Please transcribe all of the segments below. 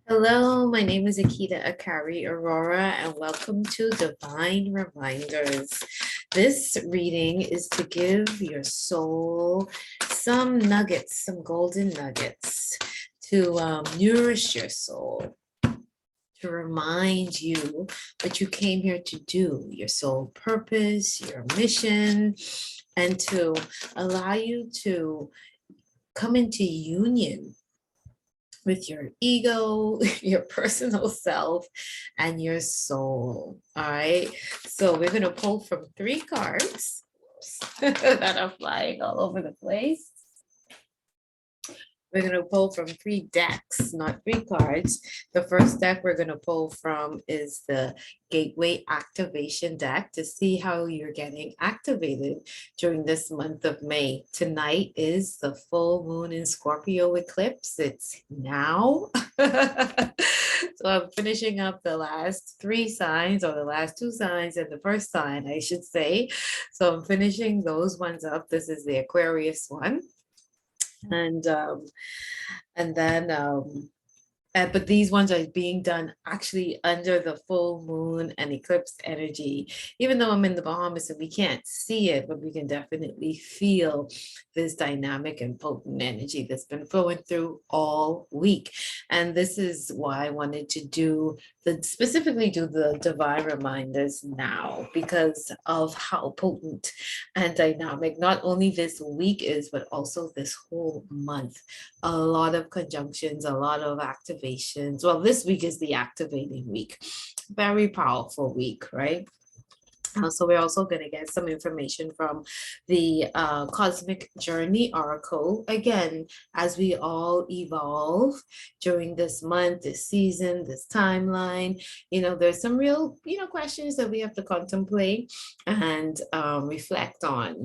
Hello, my name is Akita Akari Aurora, and welcome to Divine Reminders. This reading is to give your soul some nuggets, some golden nuggets to nourish your soul, to remind you what you came here to do, your soul purpose, your mission, and to allow you to come into union with your ego, your personal self, and your soul. All right. So we're going to pull from three cards that are flying all over the place. We're going to pull from three decks, not three cards. The first deck we're going to pull from is the Gateway Activation deck to see how you're getting activated during this month of May. Tonight is the full moon in Scorpio eclipse. It's now. So I'm finishing up the last three signs, or the last two signs and the first sign, I should say. So I'm finishing those ones up. This is the Aquarius one. And then but these ones are being done actually under the full moon and eclipse energy. Even though I'm in the Bahamas and we can't see it, but we can definitely feel this dynamic and potent energy that's been flowing through all week. And this is why I wanted to specifically do the divine reminders now, because of how potent and dynamic not only this week is, but also this whole month. A lot of conjunctions, a lot of activations. Well, this week is the activating week. Very powerful week, right? So we're also going to get some information from the Cosmic Journey Oracle. Again, as we all evolve during this month, this season, this timeline, there's some real, questions that we have to contemplate and reflect on,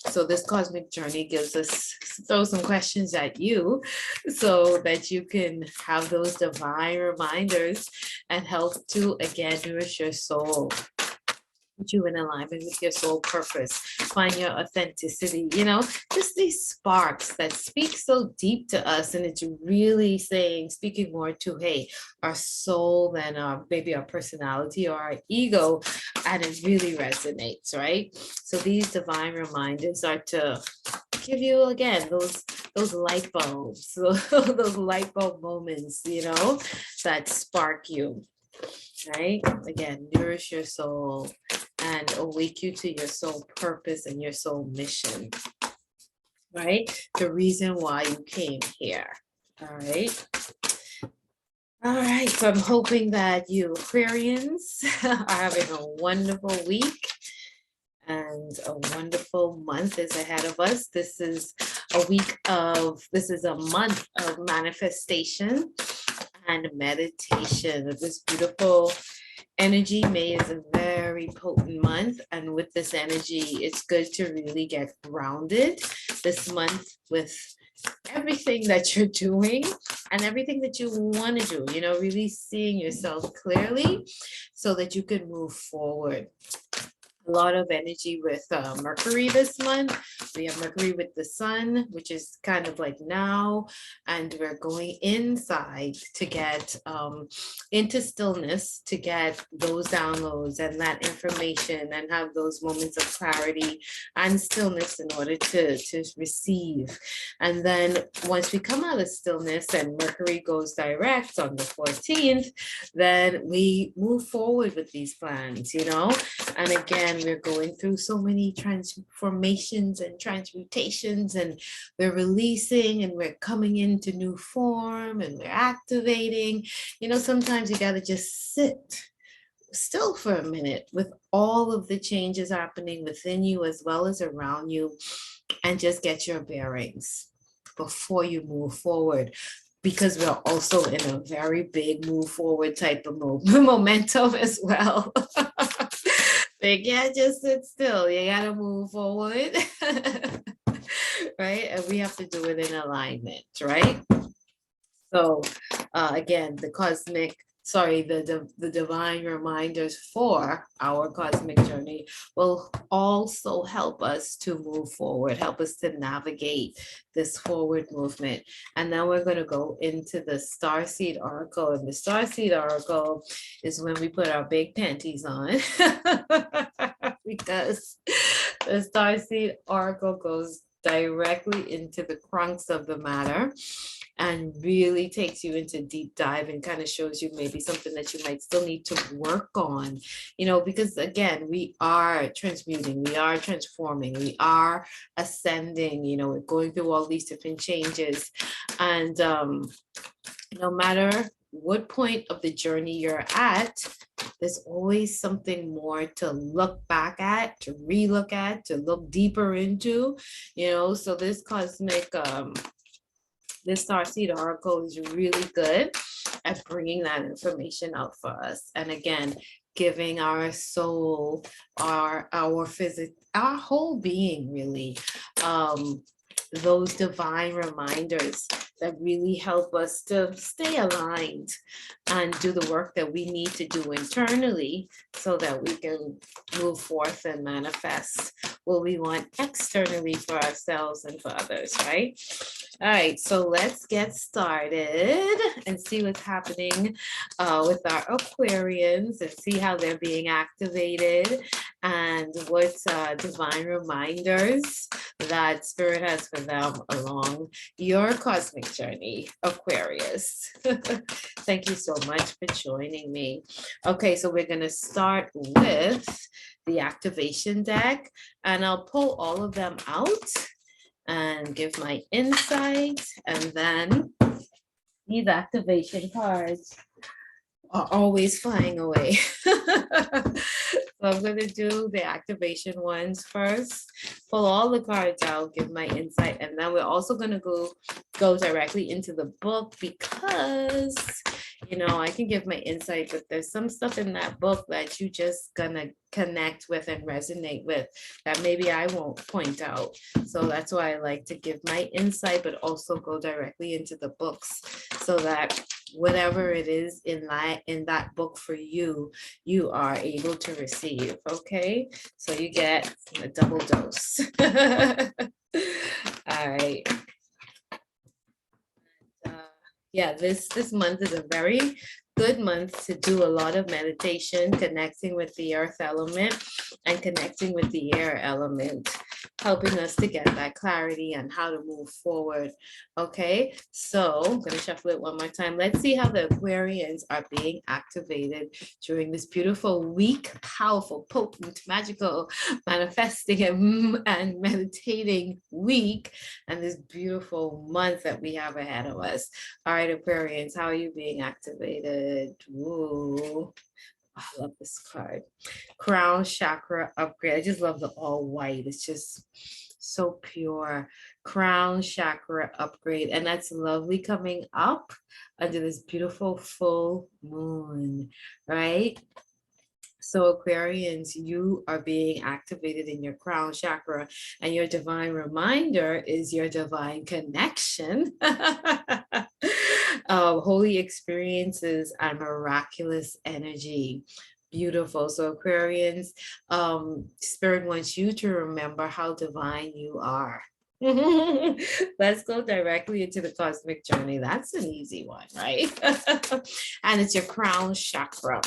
So this Cosmic Journey gives us, throw some questions at you so that you can have those divine reminders and help to, again, nourish your soul. Put you in alignment with your soul purpose, find your authenticity, just these sparks that speak so deep to us. And it's really speaking more to, hey, our soul than maybe our personality or our ego. And it really resonates, right? So these divine reminders are to give you, again, those light bulbs, those light bulb moments, that spark you. Right? Again, nourish your soul and awake you to your soul purpose and your soul mission. Right? The reason why you came here. All right. All right. So I'm hoping that you Aquarians are having a wonderful week and a wonderful month is ahead of us. This is a month of manifestation and meditation of this beautiful energy. May is a very potent month, and with this energy, it's good to really get grounded this month with everything that you're doing and everything that you want to do, really seeing yourself clearly so that you can move forward. A lot of energy with Mercury this month. We have Mercury with the sun, which is kind of like now, and we're going inside to get into stillness, to get those downloads and that information and have those moments of clarity and stillness in order to receive. And then once we come out of stillness and Mercury goes direct on the 14th, then we move forward with these plans, and again, we're going through so many transformations and transmutations, and we're releasing and we're coming into new form and we're activating. Sometimes you got to just sit still for a minute with all of the changes happening within you as well as around you, and just get your bearings before you move forward, because we're also in a very big move forward type of momentum as well. You can't just sit still. You gotta move forward. Right? And we have to do it in alignment, right? So again, the Cosmic the divine reminders for our cosmic journey will also help us to move forward, help us to navigate this forward movement. And then we're going to go into the starseed oracle. And the starseed oracle is when we put our big panties on because the starseed oracle goes directly into the crux of the matter and really takes you into deep dive and kind of shows you maybe something that you might still need to work on, because again, we are transmuting, we are transforming, we are ascending, we're going through all these different changes. And no matter what point of the journey you're at, there's always something more to look back at, to relook at, to look deeper into, so this this starseed oracle is really good at bringing that information out for us. And again, giving our soul, our our whole being really, those divine reminders that really help us to stay aligned and do the work that we need to do internally so that we can move forth and manifest what we want externally for ourselves and for others, right? All right, so let's get started and see what's happening with our Aquarians and see how they're being activated and what divine reminders that Spirit has for them along your cosmic journey, Aquarius. Thank you so much for joining me. Okay, so we're going to start with the activation deck, and I'll pull all of them out and give my insight, and then these activation cards are always flying away. So I'm going to do the activation ones first, pull all the cards out, give my insight, and then we're also going to go directly into the book because, I can give my insight, but there's some stuff in that book that you just gonna connect with and resonate with that maybe I won't point out. So that's why I like to give my insight, but also go directly into the books so that whatever it is in that book for you, you are able to receive. Okay, so you get a double dose. All right. Yeah, this month is a very good month to do a lot of meditation, connecting with the earth element and connecting with the air element, helping us to get that clarity on how to move forward. Okay, so I'm going to shuffle it one more time. Let's see how the Aquarians are being activated during this beautiful week, powerful, potent, magical, manifesting and meditating week, and this beautiful month that we have ahead of us. All right, Aquarians, how are you being activated? Ooh, I love this card. Crown Chakra Upgrade. I just love the all white. It's just so pure. Crown Chakra Upgrade. And that's lovely coming up under this beautiful full moon, right? So Aquarians, you are being activated in your crown chakra, and your divine reminder is your divine connection. Holy experiences and miraculous energy. Beautiful. So Aquarians, Spirit wants you to remember how divine you are. Let's go directly into the cosmic journey. That's an easy one, right? And it's your crown chakra.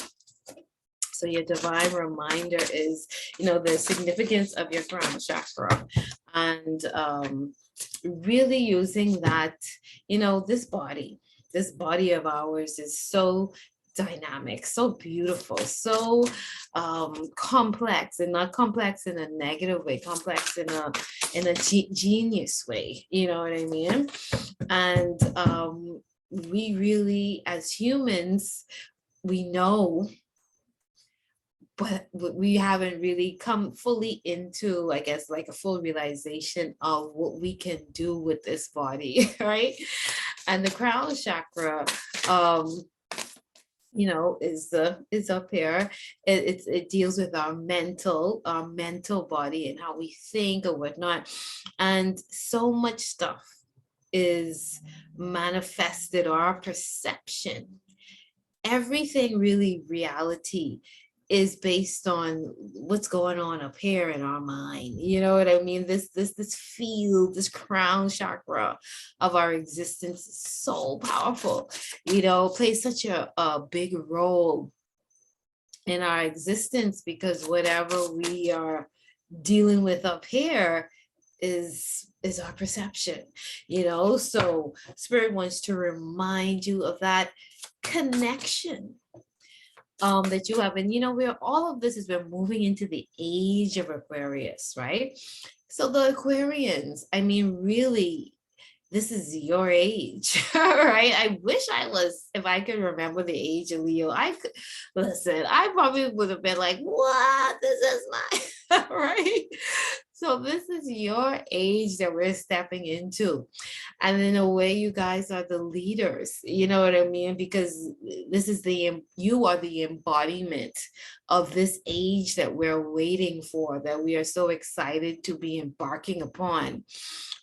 So your divine reminder is, the significance of your crown chakra, and really using that, this body of ours is so dynamic, so beautiful, so complex, and not complex in a negative way, complex in a genius way. You know what I mean? And we really, as humans, we know, but we haven't really come fully into, I guess, like a full realization of what we can do with this body, right? And the crown chakra, is up here. It deals with our mental body and how we think or whatnot, and so much stuff is manifested, or our perception everything really reality is based on what's going on up here in our mind. You know what I mean? This field, this crown chakra of our existence is so powerful, you know, plays such a big role in our existence, because whatever we are dealing with up here is our perception, you know. So spirit wants to remind you of that connection that you have. And you know, where all of this has been moving into the age of Aquarius, right? So the Aquarians, I mean, really, this is your age, right? I wish I was, if I could remember the age of Leo, I could listen, I probably would have been like, what? This is my right. So this is your age that we're stepping into. And in a way, you guys are the leaders, you know what I mean? Because this is you are the embodiment of this age that we're waiting for, that we are so excited to be embarking upon,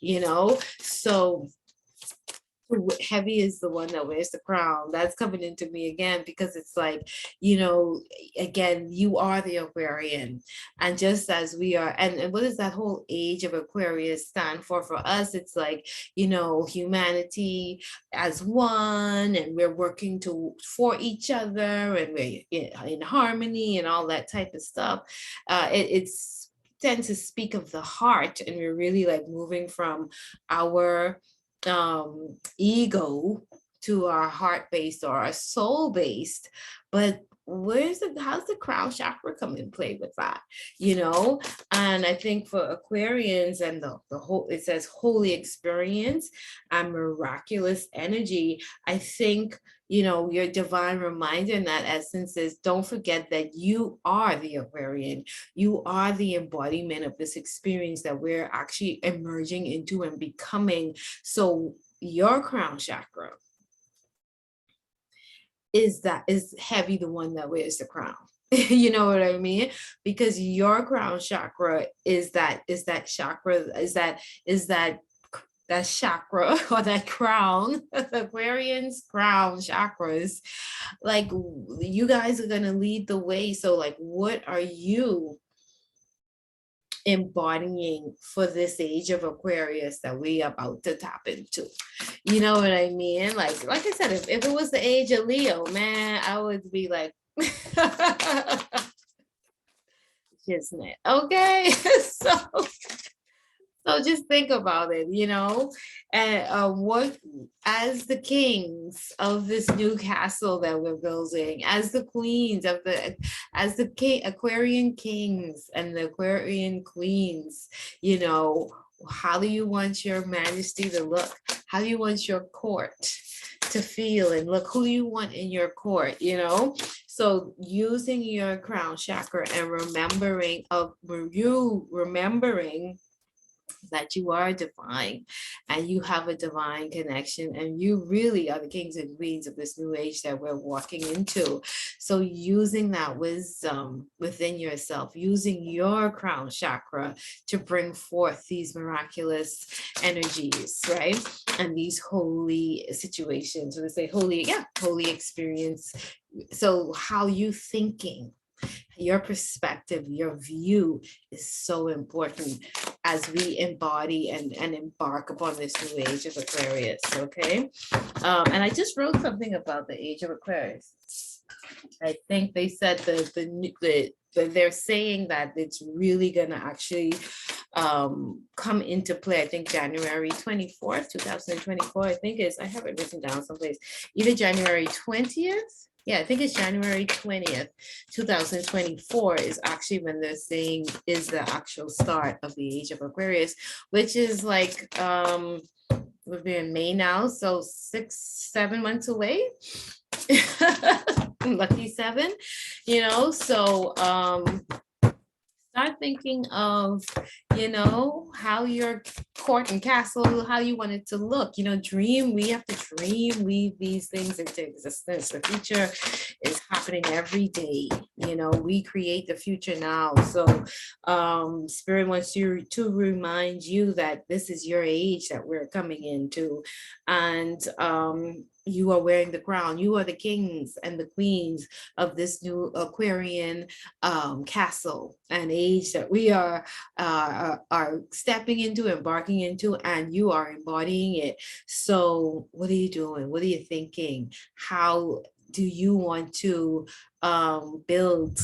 you know? So heavy is the one that wears the crown. That's coming into me again, because it's like, you know, again, you are the Aquarian. And just as we are, and what does that whole age of Aquarius stand for? For us, it's like, you know, humanity as one, and we're working for each other, and we're in harmony and all that type of stuff. It's tend to speak of the heart, and we're really like moving from our ego to our heart based or our soul based. But how's the crown chakra come in play with that, you know? And I think for Aquarians, and the whole, it says holy experience and miraculous energy, I think, you know, your divine reminder in that essence is, don't forget that you are the Aquarian. You are the embodiment of this experience that we're actually emerging into and becoming. So your crown chakra is heavy, the one that wears the crown. You know what I mean? Because your crown chakra is that chakra, that chakra or that crown, the Aquarian's crown chakras. Like, you guys are gonna lead the way. So like, what are you embodying for this age of Aquarius that we are about to tap into? You know what I mean? Like I said, if it was the age of Leo, man, I would be like, isn't it? Okay. So just think about it, you know, and what, as the kings of this new castle that we're building, as the queens of as the Aquarian kings and the Aquarian queens, you know, how do you want your majesty to look? How do you want your court to feel and look? Who do you want in your court, you know? So using your crown chakra and remembering that you are divine, and you have a divine connection, and you really are the kings and queens of this new age that we're walking into. So using that wisdom within yourself, using your crown chakra to bring forth these miraculous energies, right? And these holy situations, when they say holy, yeah, holy experience. So how you thinking, your perspective, your view is so important as we embody and embark upon this new age of Aquarius, okay? And I just wrote something about the age of Aquarius. I think they said they're saying that it's really gonna actually come into play, I think January 24th, 2024, I think is, I have it written down someplace, either January 20th. Yeah, I think it's January 20th, 2024 is actually when they're saying is the actual start of the age of Aquarius, which is like, we're in May now, so 6-7 months away. Lucky 7, you know, so start thinking of, you know, how you're court and castle, how you want it to look. You know, dream, we have to dream, weave these things into existence. The future is happening every day. You know, we create the future now. So Spirit wants you to remind you that this is your age that we're coming into. And you are wearing the crown. You are the kings and the queens of this new Aquarian castle and age that we are stepping into, embarking into, and you are embodying it. So what are you doing? What are you thinking? How do you want to build?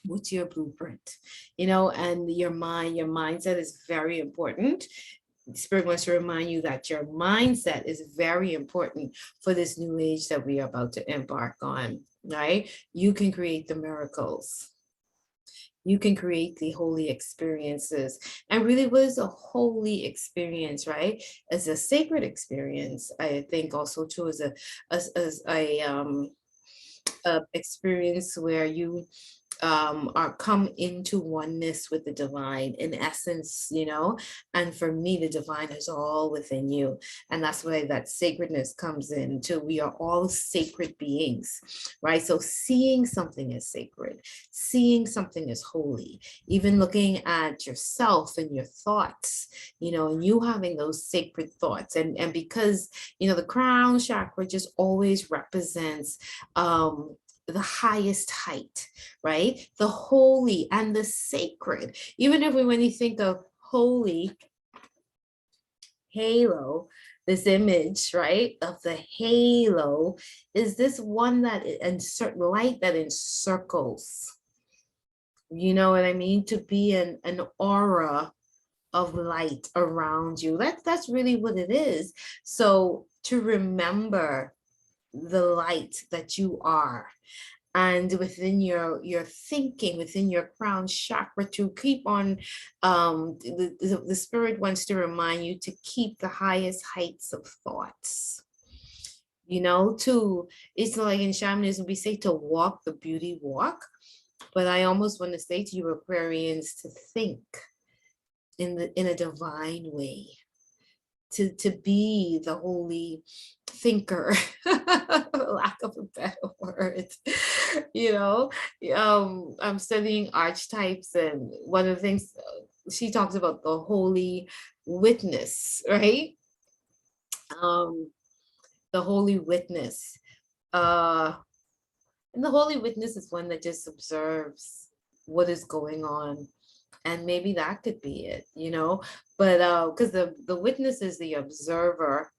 What's your blueprint? You know, and your mindset is very important. Spirit wants to remind you that your mindset is very important for this new age that we are about to embark on, right? You can create the miracles. You can create the holy experiences. And really, what is a holy experience, right? As a sacred experience, I think also too as a experience where you are come into oneness with the divine in essence, you know. And for me, the divine is all within you, and that's why that sacredness comes in too. We are all sacred beings, right? So seeing something as sacred, seeing something as holy, even looking at yourself and your thoughts, you know, and you having those sacred thoughts, and because, you know, the crown chakra just always represents the highest height, right? The holy and the sacred. Even if when you think of holy, halo, this image, right, of the halo is this one that light that encircles. You know what I mean? To be an aura of light around you. That's really what it is. So to remember the light that you are, and within your thinking, within your crown chakra, to keep on the spirit wants to remind you to keep the highest heights of thoughts, you know. To, it's like in shamanism we say to walk the beauty walk, but I almost want to say to you Aquarians to think in a divine way, to be the holy thinker, lack of a better word. You know, I'm studying archetypes, and one of the things she talks about the holy witness, right? The holy witness. And the holy witness is one that just observes what is going on. And maybe that could be it, you know, but because the witness is the observer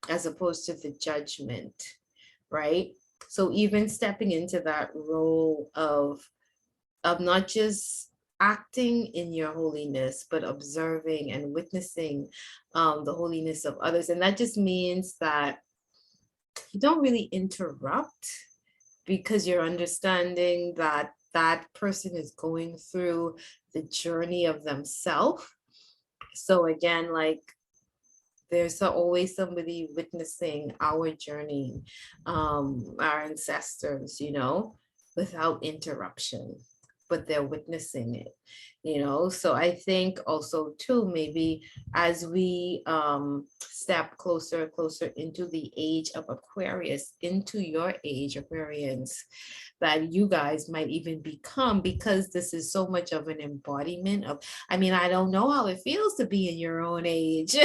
as opposed to the judgment, right? So even stepping into that role of not just acting in your holiness, but observing and witnessing the holiness of others. And that just means that you don't really interrupt, because you're understanding that that person is going through the journey of themselves. So again, like there's always somebody witnessing our journey, our ancestors, you know, without interruption, but they're witnessing it, you know. So I think also too, maybe as we step closer and closer into the age of Aquarius, into your age, Aquarians, that you guys might even become, because this is so much of an embodiment of, I mean, I don't know how it feels to be in your own age.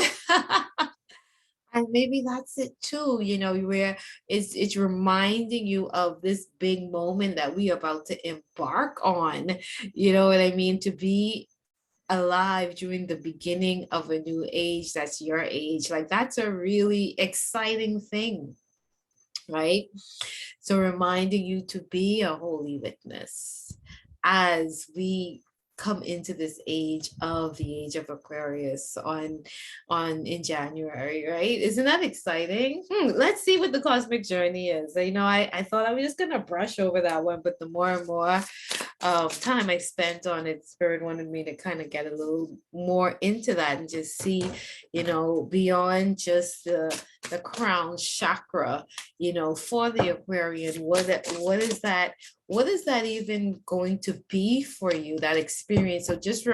And maybe that's it too, you know, where it's reminding you of this big moment that we are about to embark on, you know what I mean, to be alive during the beginning of a new age that's your age. Like that's a really exciting thing, right? So reminding you to be a holy witness as we come into this age of the age of Aquarius on in January, right? Isn't that exciting? Let's see what the cosmic journey is. You know, I thought I was just gonna brush over that one, but the more and more time I spent on it, Spirit wanted me to kind of get a little more into that and just see, you know, beyond just the crown chakra, you know, for the Aquarian, what is that even going to be for you, that experience? So just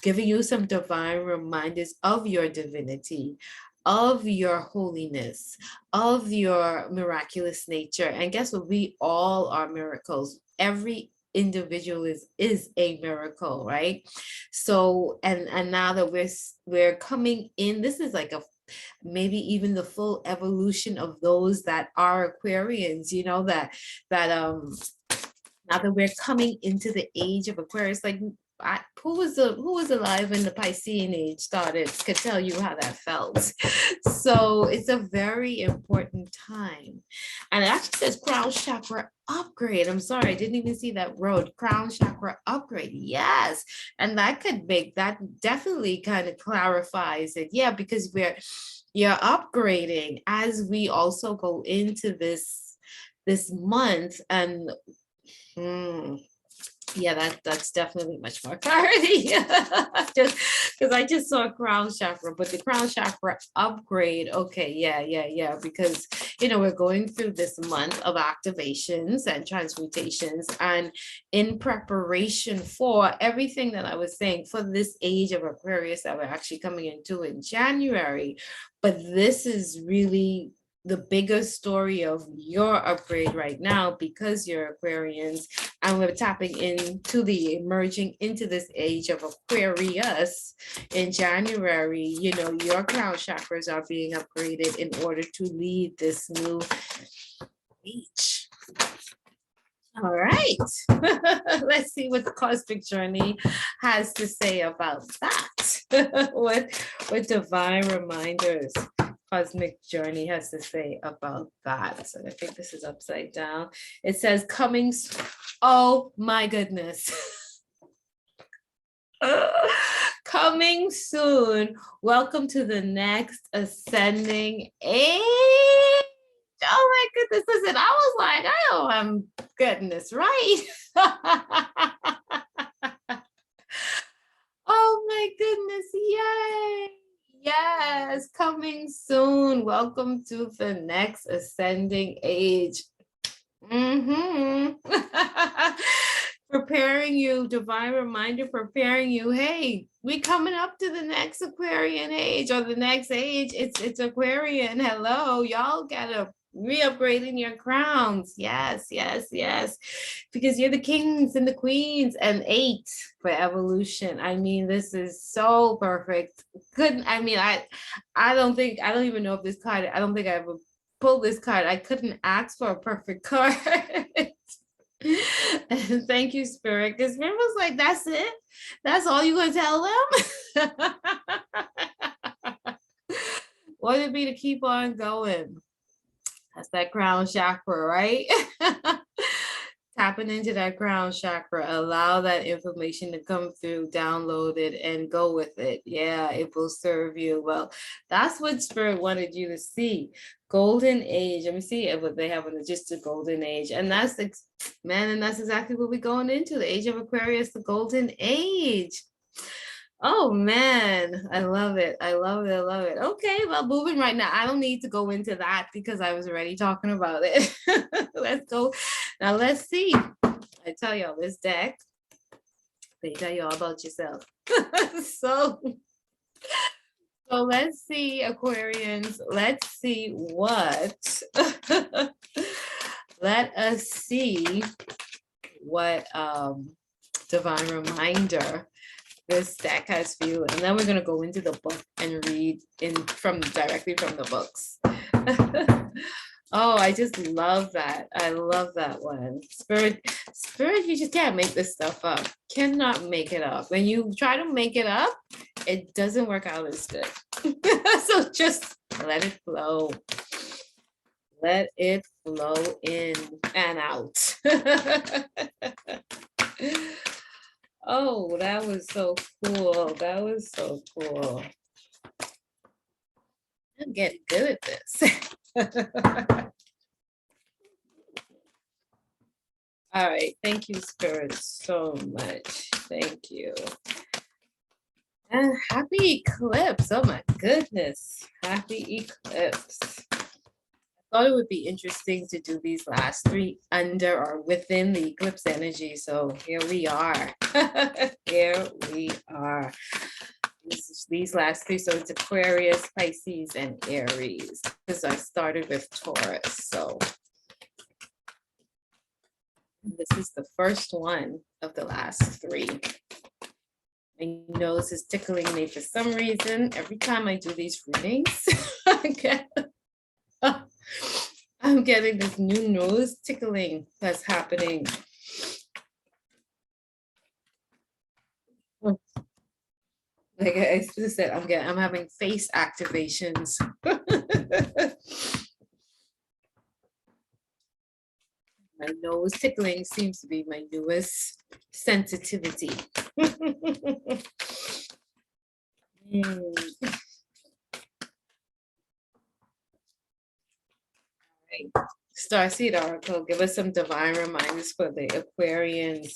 giving you some divine reminders of your divinity, of your holiness, of your miraculous nature. And guess what? We all are miracles. Every individual is a miracle, right? So and now that we're coming in, this is like a maybe even the full evolution of those that are Aquarians, you know, that now that we're coming into the age of Aquarius, like who was alive when the Piscean age started could tell you how that felt. So it's a very important time. And it actually says crown chakra upgrade. I'm sorry, I didn't even see that road. Crown chakra upgrade. Yes. And that could make that definitely kind of clarifies it. Yeah, because you're upgrading as we also go into this month. And yeah, that's definitely much more clarity. Just because I just saw crown chakra, but the crown chakra upgrade. Okay, yeah. Because we're going through this month of activations and transmutations, and in preparation for everything that I was saying for this age of Aquarius that we're actually coming into in January. But this is really the bigger story of your upgrade right now, because you're Aquarians, and we're tapping into the emerging into this age of Aquarius in January. Your crown chakras are being upgraded in order to lead this new age. All right. Let's see what the cosmic journey has to say about that. What divine reminders cosmic journey has to say about that. So I think this is upside down. It says coming. Oh my goodness. Coming soon. Welcome to the next ascending age. Oh my goodness. Listen, I was like, I'm getting this right. Oh my goodness. Yay. Yes, coming soon. Welcome to the next ascending age. Preparing you, divine reminder, preparing you. Hey, we coming up to the next Aquarian age, or the next age. It's Aquarian. Hello, y'all gotta re-upgrading your crowns. Yes, because you're the kings and the queens. And 8 for evolution. I mean, this is so perfect. I don't even know if this card, I don't think I ever pulled this card. I couldn't ask for a perfect card. Thank you, Spirit. Because Spirit was like, that's it? That's all you gonna tell them? What would it be to keep on going? That's that crown chakra, right? Tapping into that crown chakra, allow that information to come through, download it, and go with it. Yeah, it will serve you well. That's what Spirit wanted you to see. Golden age. Let me see what they have on just the golden age. And that's exactly what we're going into. The age of Aquarius, the golden age. Oh man, I love it. Okay, well, moving right now. I don't need to go into that because I was already talking about it. Let's go. Now let's see. I tell y'all this deck. They tell you all about yourself. So let's see, Aquarians. Let's see what. Let us see what divine reminder this deck has for you, and then we're going to go into the book and read directly from the books. Oh, I just love that. I love that one. Spirit, you just can't make this stuff up. Cannot make it up. When you try to make it up, it doesn't work out as good. So just let it flow. Let it flow in and out. Oh, that was so cool. I'm getting good at this. All right. Thank you, Spirit, so much. Thank you. And happy eclipse. Oh my goodness. Happy eclipse. I thought it would be interesting to do these last 3 under or within the eclipse energy. So here we are. Here we are. These last three, so it's Aquarius, Pisces, and Aries, because I started with Taurus. So this is the first one of the last three. My nose is tickling me for some reason. Every time I do these readings, I'm getting this new nose tickling that's happening. Like I said, I'm having face activations. My nose tickling seems to be my newest sensitivity. Starseed Oracle, give us some divine reminders for the Aquarians.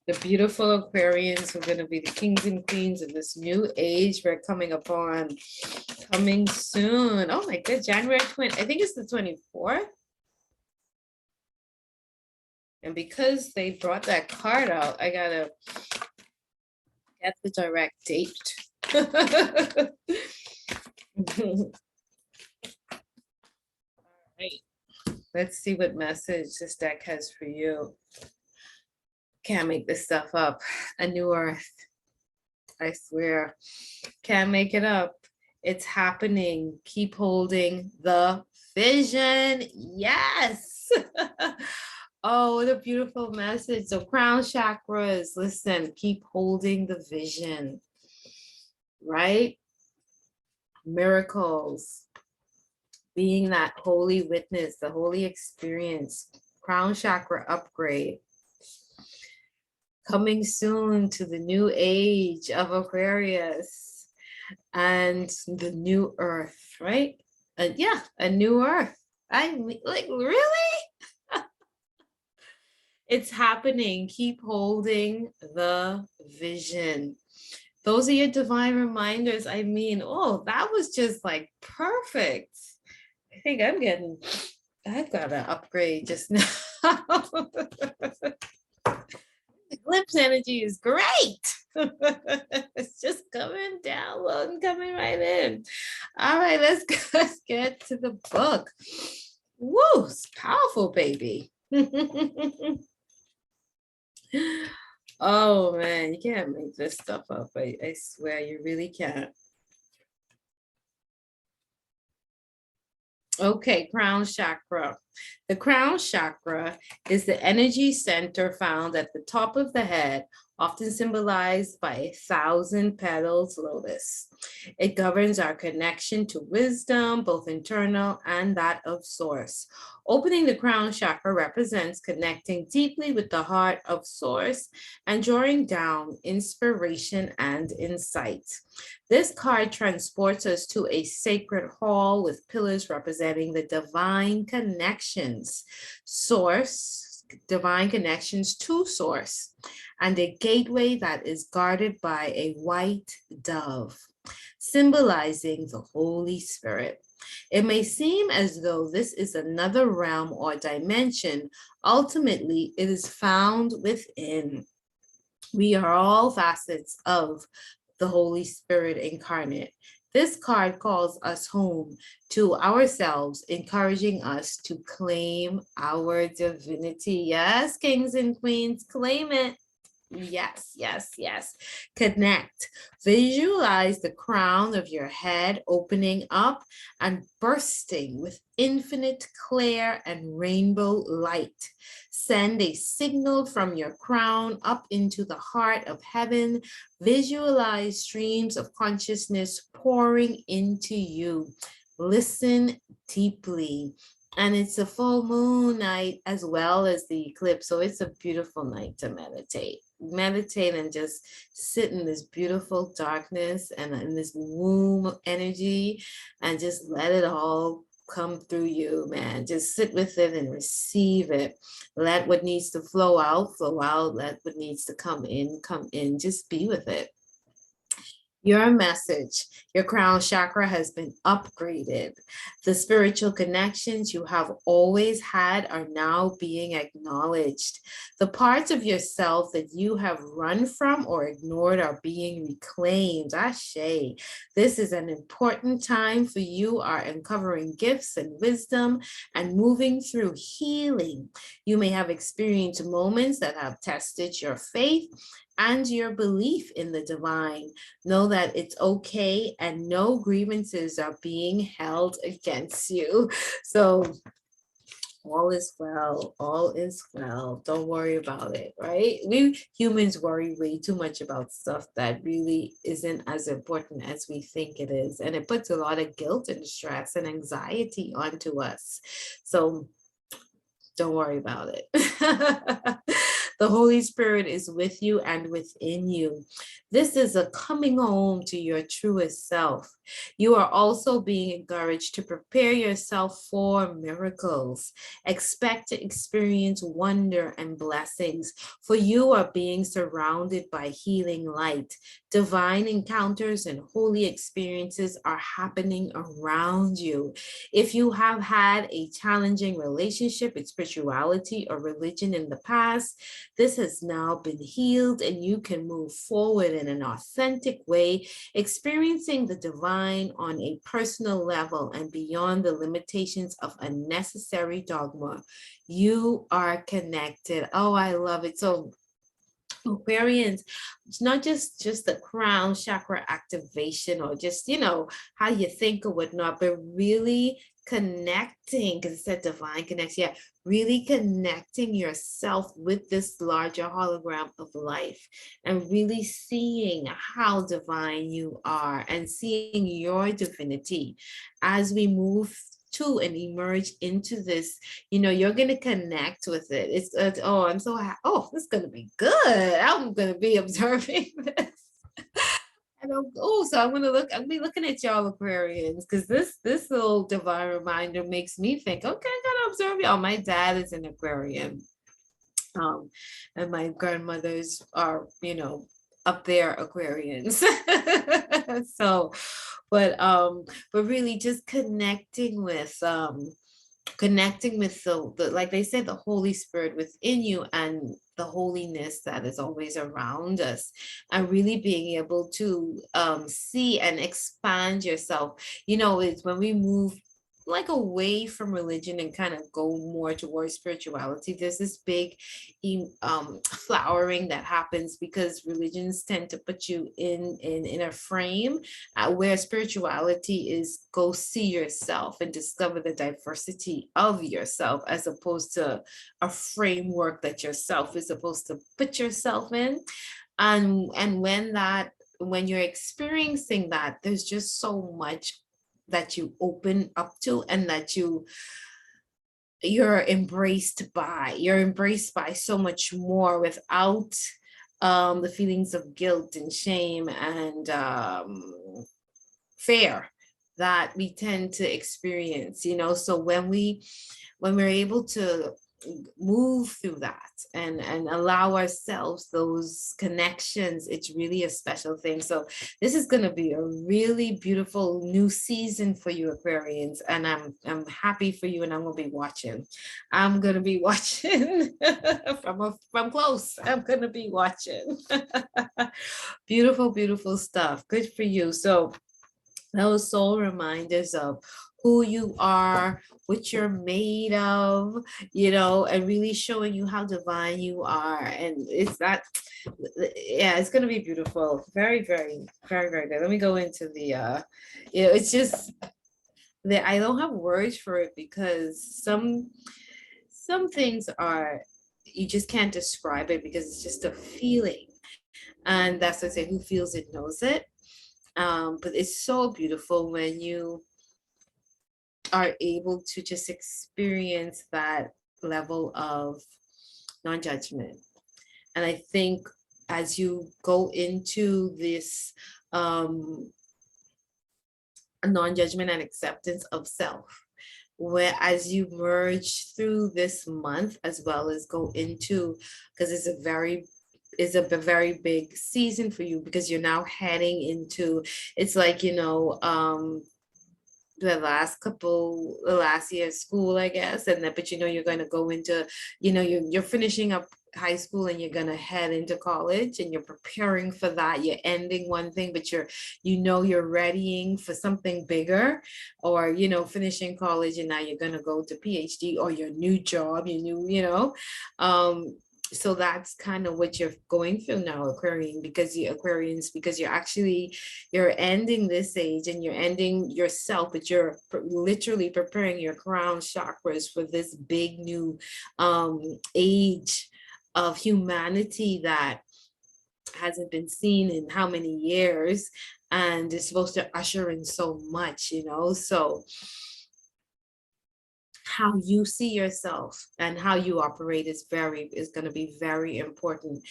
The beautiful Aquarians who are going to be the kings and queens of this new age we're coming upon. Coming soon. Oh my God, January 20, I think it's the 24th. And because they brought that card out, I gotta get the direct date. All right. Let's see what message this deck has for you. Can't make this stuff up. A new earth. I swear. Can't make it up. It's happening. Keep holding the vision. Yes. Oh, what a beautiful message. So crown chakras, listen, keep holding the vision, right? Miracles, being that holy witness, the holy experience, crown chakra upgrade. Coming soon to the new age of Aquarius and the new earth, right? Yeah, a new earth. I mean, like, really? It's happening. Keep holding the vision. Those are your divine reminders. I mean, oh, that was just like perfect. I think I've got to upgrade just now. The glimpse energy is great. It's just coming down low and coming right in. All right, let's get to the book. Woo, it's powerful, baby. Oh man, you can't make this stuff up. I swear you really can't. Okay, crown chakra. The crown chakra is the energy center found at the top of the head, often symbolized by 1,000 petals lotus. It governs our connection to wisdom, both internal and that of source. Opening the crown chakra represents connecting deeply with the heart of source and drawing down inspiration and insight. This card transports us to a sacred hall with pillars representing the divine connections, divine connections to source, and a gateway that is guarded by a white dove, symbolizing the Holy Spirit. It may seem as though this is another realm or dimension. Ultimately, it is found within. We are all facets of the Holy Spirit incarnate. This card calls us home to ourselves, encouraging us to claim our divinity. Yes, kings and queens, claim it. Yes, yes, yes. Connect. Visualize the crown of your head opening up and bursting with infinite clear and rainbow light. Send a signal from your crown up into the heart of heaven. Visualize streams of consciousness pouring into you. Listen deeply. And it's a full moon night as well as the eclipse. So it's a beautiful night to meditate. Meditate and just sit in this beautiful darkness and in this womb energy and just let it all come through you, man. Just sit with it and receive it. Let what needs to flow out, flow out. Let what needs to come in, come in. Just be with it. Your message, your crown chakra has been upgraded. The spiritual connections you have always had are now being acknowledged. The parts of yourself that you have run from or ignored are being reclaimed. Ashe. This is an important time for you are uncovering gifts and wisdom and moving through healing. You may have experienced moments that have tested your faith and your belief in the divine. Know that it's okay and no grievances are being held against you. So all is well, all is well. Don't worry about it, right? We humans worry way too much about stuff that really isn't as important as we think it is. And it puts a lot of guilt and stress and anxiety onto us. So don't worry about it. The Holy Spirit is with you and within you. This is a coming home to your truest self. You are also being encouraged to prepare yourself for miracles. Expect to experience wonder and blessings, for you are being surrounded by healing light. Divine encounters and holy experiences are happening around you. If you have had a challenging relationship with spirituality or religion in the past, this has now been healed and you can move forward in an authentic way, experiencing the divine on a personal level and beyond the limitations of unnecessary dogma. You are connected. Oh, I love it. So Aquarians, it's not just the crown chakra activation or just, how you think or whatnot, but really connecting, because it said divine connection, yeah, really connecting yourself with this larger hologram of life and really seeing how divine you are and seeing your divinity as we move to and emerge into this. You're going to connect with it. Oh, I'm so happy. Oh, this is going to be good. I'm going to be observing this. So I'm be looking at y'all Aquarians, because this little divine reminder makes me think, okay, I gotta observe y'all. My dad is an Aquarian. And my grandmothers are, up there Aquarians. So, but really just connecting with the like they said, the Holy Spirit within you and the holiness that is always around us, and really being able to see and expand yourself. It's when we move like away from religion and kind of go more towards spirituality, there's this big flowering that happens, because religions tend to put you in a frame, where spirituality is go see yourself and discover the diversity of yourself, as opposed to a framework that yourself is supposed to put yourself in. And when you're experiencing that, there's just so much that you open up to, and that you're embraced by so much more, without the feelings of guilt and shame and fear that we tend to experience. So when we're able to move through that and allow ourselves those connections, it's really a special thing. So this is going to be a really beautiful new season for you Aquarians, and I'm happy for you, and I'm going to be watching. From close. I'm going to be watching. Beautiful, beautiful stuff. Good for you. So those soul reminders of who you are, what you're made of, and really showing you how divine you are. And it's going to be beautiful. Very, very, very, very good. Let me go into it's just that I don't have words for it, because some things are, you just can't describe it, because it's just a feeling. And that's what I say, who feels it knows it. But it's so beautiful when you are able to just experience that level of non-judgment. And I think as you go into this non-judgment and acceptance of self, where as you merge through this month, as well as go into, because it's a very very big season for you because you're now heading into, it's like, the last year of school, I guess. And then, but you're going to go into, you're finishing up high school and you're going to head into college and you're preparing for that. You're ending one thing, but you're readying for something bigger, or, finishing college and now you're going to go to PhD or your new job, your new, so that's kind of what you're going through now, Aquarians, because you're ending this age and you're ending yourself, but you're literally preparing your crown chakras for this big new age of humanity that hasn't been seen in how many years, and it's supposed to usher in so much, so how you see yourself and how you operate is going to be very important,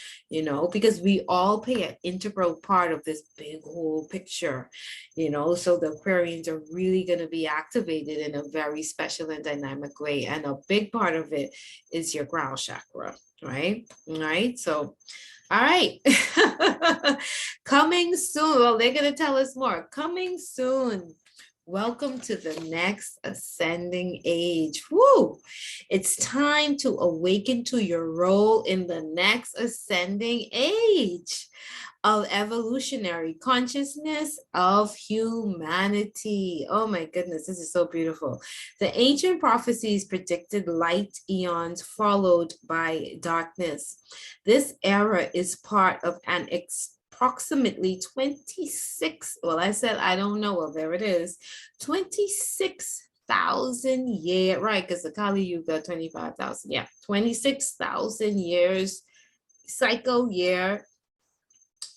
because we all play an integral part of this big whole picture, so the Aquarians are really going to be activated in a very special and dynamic way, and a big part of it is your crown chakra, right? All right, so all right. Coming soon. Well, they're going to tell us more. Coming soon. Welcome to the next ascending age. Woo! It's time to awaken to your role in the next ascending age of evolutionary consciousness of humanity. Oh my goodness, this is so beautiful. The ancient prophecies predicted light eons followed by darkness. This era is part of an approximately 26, well, I said, I don't know, well, there it is, 26,000 year, right, because the Kali Yuga, 25,000, yeah, 26,000 years, cycle year,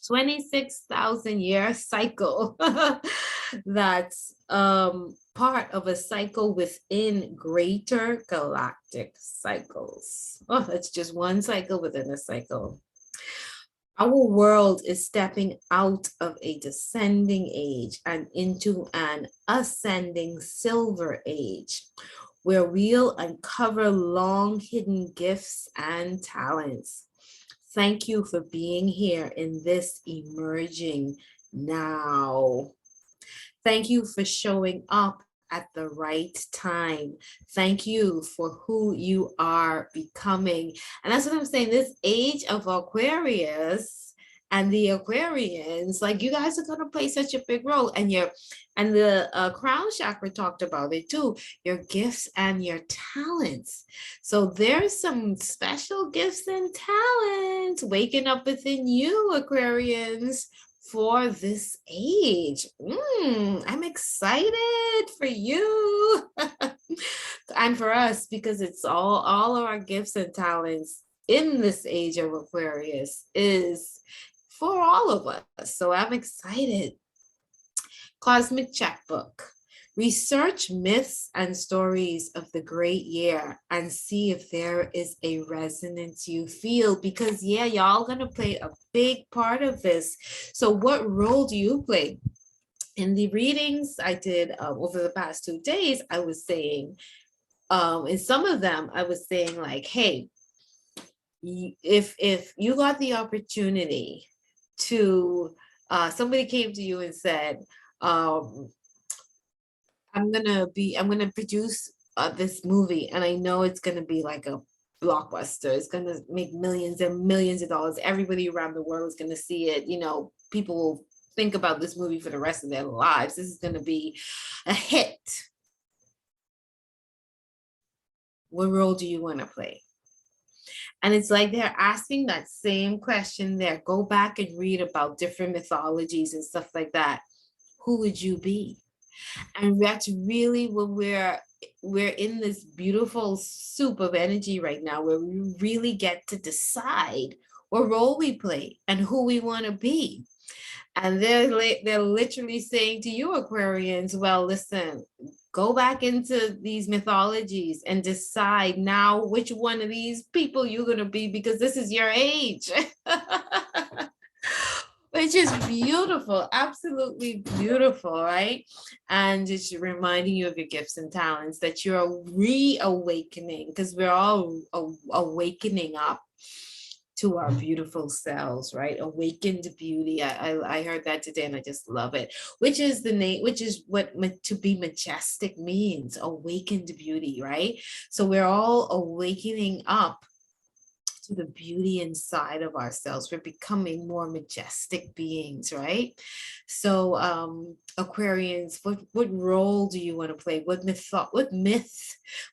26,000 year cycle. That's part of a cycle within greater galactic cycles. Oh, that's just one cycle within a cycle. Our world is stepping out of a descending age and into an ascending silver age, where we'll uncover long hidden gifts and talents. Thank you for being here in this emerging now. Thank you for showing up at the right time. Thank you for who you are becoming. And that's what I'm saying, this age of Aquarius and the Aquarians, like, you guys are going to play such a big role. And the crown chakra talked about it too, your gifts and your talents. So there's some special gifts and talents waking up within you, Aquarians, for this age. I'm excited for you and for us, because it's all of our gifts and talents in this age of Aquarius is for all of us. So I'm excited. Cosmic Checkbook. Research myths and stories of the great year and see if there is a resonance you feel, because yeah, y'all gonna play a big part of this. So what role do you play? In the readings I did over the past 2 days, I was saying, in some of them, I was saying like, hey, if you got the opportunity to, somebody came to you and said, I'm gonna produce this movie, and I know it's gonna be like a blockbuster. It's gonna make millions and millions of dollars. Everybody around the world is gonna see it. People will think about this movie for the rest of their lives. This is gonna be a hit. What role do you want to play? And it's like they're asking that same question there. Go back and read about different mythologies and stuff like that. Who would you be? And that's really when we're in this beautiful soup of energy right now, where we really get to decide what role we play and who we want to be. And they're literally saying to you, Aquarians, well, listen, go back into these mythologies and decide now which one of these people you're going to be, because this is your age. Which is beautiful, absolutely beautiful, right? And it's reminding you of your gifts and talents, that you're reawakening, because we're all awakening up to our beautiful selves, right? Awakened beauty. I heard that today and I just love it. Which is the name, which is what to be majestic means, awakened beauty, right? So we're all awakening up to the beauty inside of ourselves. We're becoming more majestic beings, right? So Aquarians, what role do you want to play? What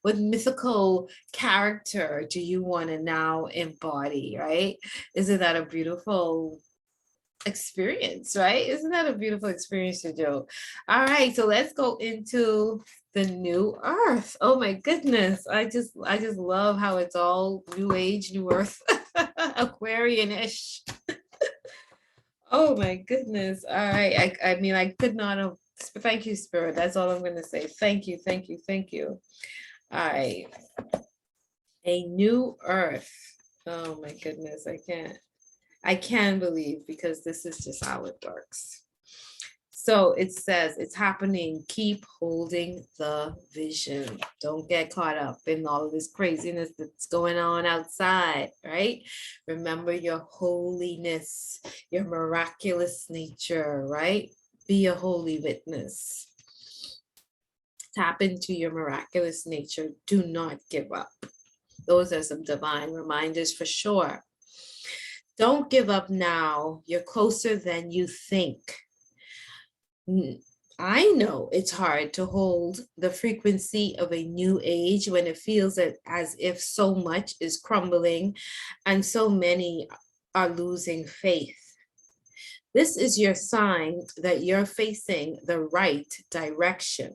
what mythical character do you want to now embody, right? Isn't that a beautiful experience, right? Isn't that a beautiful experience to do? All right, so let's go into the new earth. Oh my goodness. I just love how it's all new age, new earth, Aquarian-ish. Oh my goodness. All right. I mean, I could not have. Thank you, Spirit. That's all I'm going to say. Thank you, thank you, thank you. All right. A new earth. Oh my goodness. I can believe, because this is just how it works. So it says it's happening. Keep holding the vision. Don't get caught up in all of this craziness that's going on outside, right? Remember your holiness, your miraculous nature, right? Be a holy witness. Tap into your miraculous nature. Do not give up. Those are some divine reminders for sure. Don't give up now. You're closer than you think. I know it's hard to hold the frequency of a new age when it feels as if so much is crumbling and so many are losing faith. This is your sign that you're facing the right direction.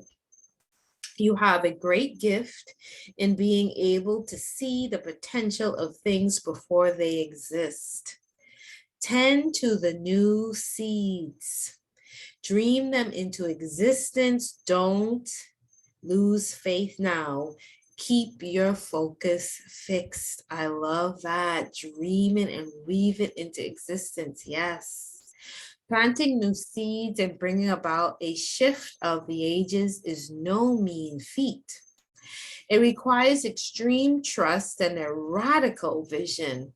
You have a great gift in being able to see the potential of things before they exist. Tend to the new seeds. Dream them into existence. Don't lose faith now. Keep your focus fixed. I love that. Dream it and weave it into existence. Yes. Planting new seeds and bringing about a shift of the ages is no mean feat. It requires extreme trust and a radical vision.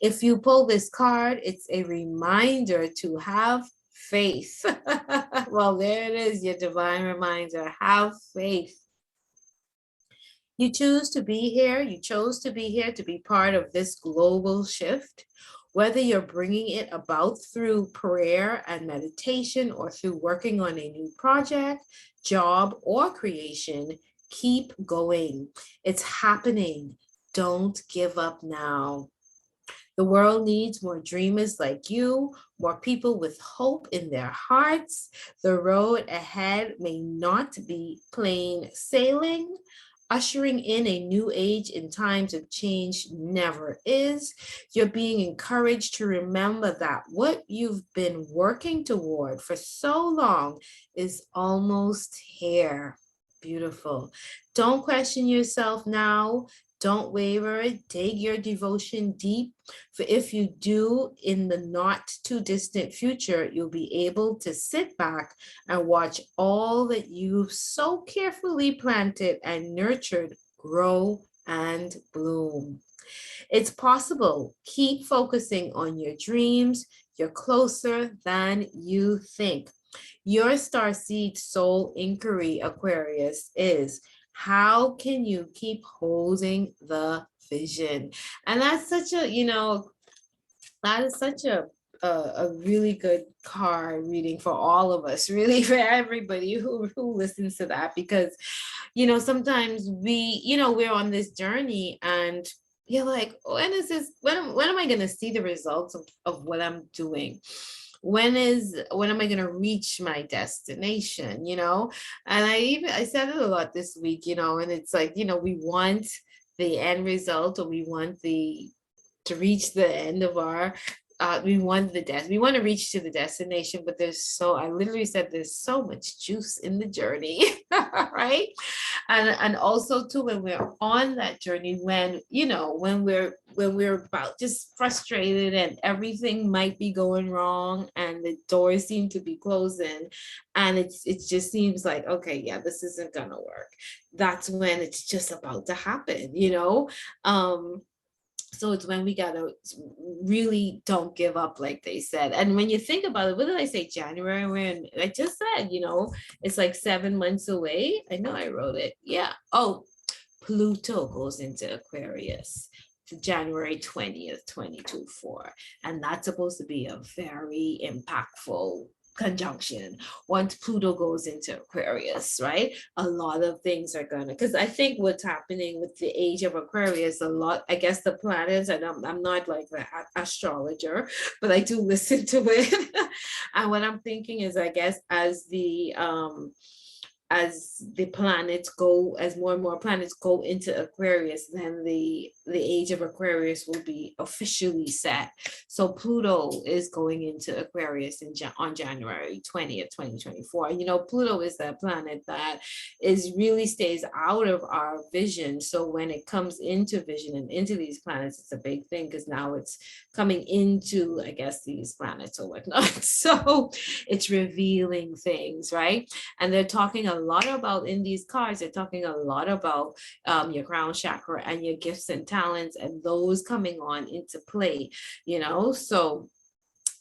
If you pull this card, it's a reminder to have faith. Well, there it is, your divine reminder. Have faith. You choose to be here. You chose to be here to be part of this global shift. Whether you're bringing it about through prayer and meditation or through working on a new project, job, or creation, keep going. It's happening. Don't give up now. The world needs more dreamers like you, more people with hope in their hearts. The road ahead may not be plain sailing. Ushering in a new age in times of change never is. You're being encouraged to remember that what you've been working toward for so long is almost here. Beautiful. Don't question yourself now. Don't waver. Dig your devotion deep. For if you do, in the not too distant future, you'll be able to sit back and watch all that you've so carefully planted and nurtured grow and bloom. It's possible. Keep focusing on your dreams. You're closer than you think. Your starseed soul inquiry, Aquarius, is how can you keep holding the vision? And that's such a, that is such a really good card reading for all of us, really, for everybody who listens to that, because sometimes we're on this journey and you're like, when is this, when am I going to see the results of what I'm doing? When am I going to reach my destination? And I said it a lot this week, and it's like, we want the end result, or we want to reach the end of our we want to reach to the destination, but I literally said there's so much juice in the journey. Right? And also too, when we're on that journey, when we're about just frustrated and everything might be going wrong and the doors seem to be closing and it just seems like, okay, yeah, this isn't gonna work. That's when it's just about to happen. So it's when we gotta really don't give up, like they said. And when you think about it, what did I say? January, when I just said, it's like 7 months away. I know I wrote it. Yeah. Oh, Pluto goes into Aquarius January 20th, 2024. And that's supposed to be a very impactful conjunction. Once Pluto goes into Aquarius, right? A lot of things are gonna, because I think what's happening with the age of Aquarius, a lot, I guess the planets, and I'm not like an astrologer, but I do listen to it. And what I'm thinking is, I guess, as the planets go, as more and more planets go into Aquarius, then the age of Aquarius will be officially set. So Pluto is going into Aquarius on January 20th, 2024. Pluto is that planet that is really stays out of our vision. So when it comes into vision and into these planets, it's a big thing, because now it's coming into, I guess, these planets or whatnot. So it's revealing things, right? And they're talking a lot about, in these cards, they're talking a lot about your crown chakra and your gifts and talents, and those coming on into play, so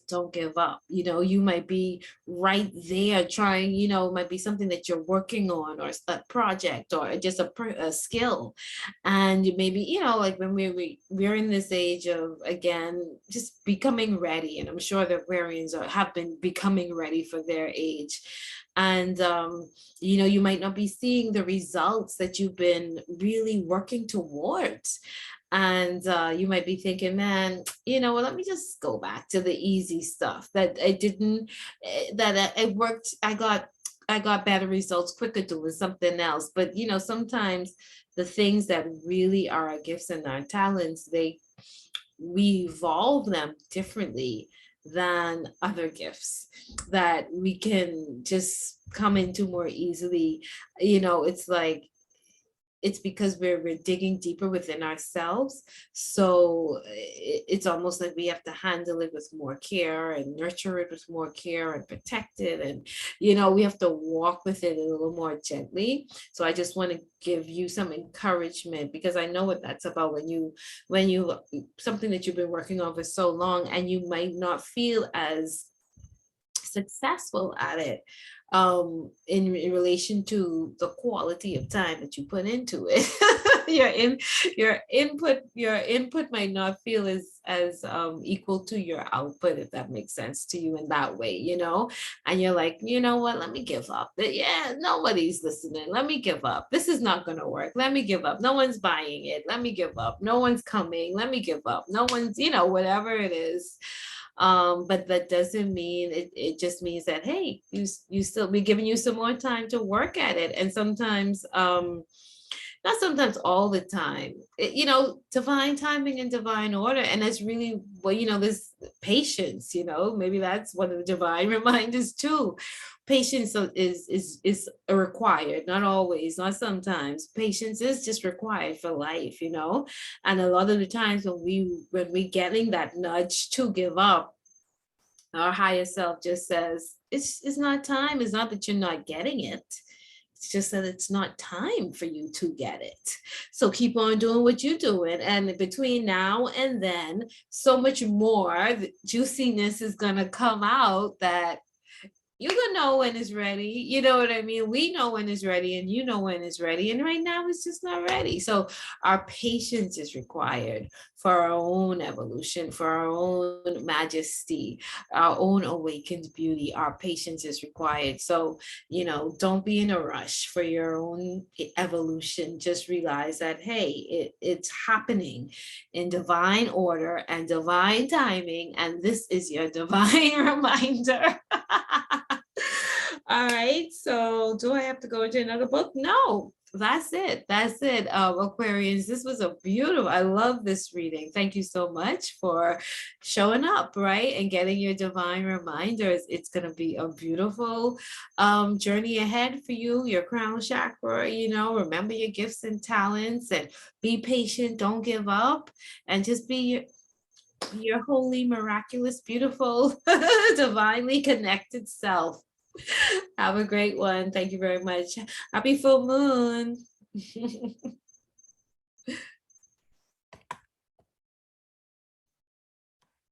don't give up. You might be right there trying, it might be something that you're working on, or a project, or just a skill. And maybe, like when we're in this age of, again, just becoming ready. And I'm sure the Aquarians have been becoming ready for their age. And you might not be seeing the results that you've been really working towards. And you might be thinking, man, well, let me just go back to the easy stuff that I didn't, that I worked, I got better results quicker doing something else. But sometimes the things that really are our gifts and our talents, we evolve them differently than other gifts that we can just come into more easily. It's like, it's because we're digging deeper within ourselves. So it's almost like we have to handle it with more care, and nurture it with more care, and protect it. And, we have to walk with it a little more gently. So I just want to give you some encouragement, because I know what that's about, when you something that you've been working on for so long, and you might not feel as successful at it, in relation to the quality of time that you put into it. Your input might not feel as equal to your output, if that makes sense to you in that way. And you're like, you know what, let me give up. Yeah, nobody's listening, let me give up. This is not going to work, let me give up. No one's buying it, let me give up. No one's coming, let me give up. No one's, whatever it is. But that doesn't mean it just means that, hey, you still be giving you some more time to work at it. And sometimes, not sometimes, all the time, divine timing and divine order. And that's really, well, this patience, maybe that's one of the divine reminders too. Patience is required, not always, not sometimes. Patience is just required for life. And a lot of the times when we getting that nudge to give up, our higher self just says, it's not time. It's not that you're not getting it, it's just that it's not time for you to get it. So keep on doing what you're doing. And between now and then, so much more juiciness is going to come out, that you gonna know when it's ready. You know what I mean? We know when it's ready, and when it's ready. And right now it's just not ready. So our patience is required for our own evolution, for our own majesty, our own awakened beauty. Our patience is required. So, don't be in a rush for your own evolution. Just realize that, hey, it's happening in divine order and divine timing. And this is your divine reminder. All right. So do I have to go into another book? No, that's it. That's it. Aquarians, this was a beautiful, I love this reading. Thank you so much for showing up, right? And getting your divine reminders. It's going to be a beautiful journey ahead for you, your crown chakra. Remember your gifts and talents, and be patient. Don't give up, and just be your holy, miraculous, beautiful, divinely connected self. Have a great one. Thank you very much. Happy full moon.